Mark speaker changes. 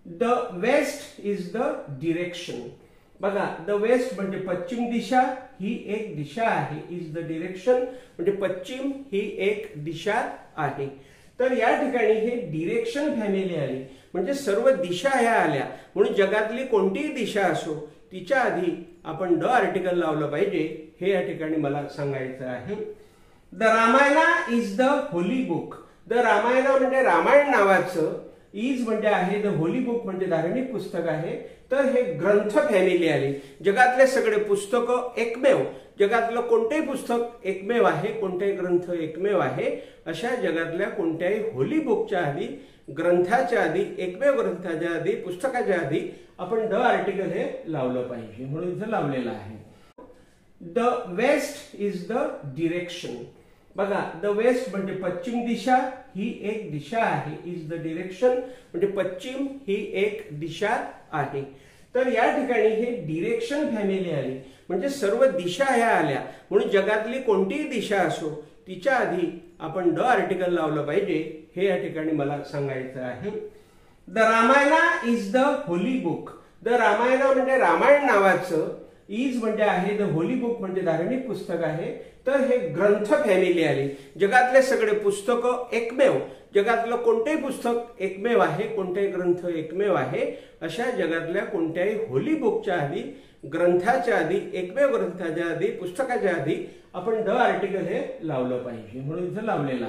Speaker 1: The west is the direction. बघा, the west म्हणजे पश्चिम दिशा, ही एक दिशा आहे. इज द डिरेक्शन म्हणजे पश्चिम ही एक दिशा आहे. तर या ठिकाणी हे डिरेक्शन फॅमिली आली म्हणजे सर्व दिशा ह्या आल्या. म्हणून जगातली कोणतीही दिशा असो तिच्या आधी आपण द आर्टिकल लावलं पाहिजे, हे या ठिकाणी मला सांगायचं आहे. The Ramayana is the Holy book. The Ramayana म्हणजे रामायण नावाचं, इज म्हणजे आहे, द होली बुक म्हणजे धार्मिक पुस्तक आहे. तर हे ग्रंथ फॅमिली आली. जगातले सगळे पुस्तकं एकमेव, जगातलं कोणतेही पुस्तक एकमेव आहे, कोणतेही ग्रंथ एकमेव आहे. अशा जगातल्या कोणत्याही होली बुकच्या आधी, ग्रंथाच्या आधी, एकमेव ग्रंथाच्या आधी, पुस्तकाच्या आधी आपण द आर्टिकल हे लावलं पाहिजे, म्हणून इथं लावलेलं आहे. The west is the direction. बघा, द वेस्ट म्हणजे पश्चिम दिशा, ही एक दिशा आहे. इज द डिरेक्शन म्हणजे पश्चिम ही एक दिशा आहे. तर या ठिकाणी हे डिरेक्शन फॅमिली आली म्हणजे सर्व दिशा ह्या आल्या. म्हणून जगातली कोणतीही दिशा असो तिच्या आधी आपण द आर्टिकल लावलं पाहिजे, हे या ठिकाणी मला सांगायचं आहे. The Ramayana is the Holy book. The Ramayana म्हणजे रामायण नावाचं, इज म्हणजे आहे, द होली बुक म्हणजे धार्मिक पुस्तक आहे. तर हे ग्रंथ फॅमिली आली. जगातले सगळे पुस्तकं एकमेव, जगातलं कोणतेही पुस्तक एकमेव आहे, कोणतेही ग्रंथ एकमेव आहे. अशा जगातल्या कोणत्याही होली बुकच्या आधी, ग्रंथाच्या आधी, एकमेव ग्रंथाच्या आधी, पुस्तकाच्या आधी आपण द आर्टिकल हे लावलं पाहिजे, म्हणून इथं लावलेलं आहे.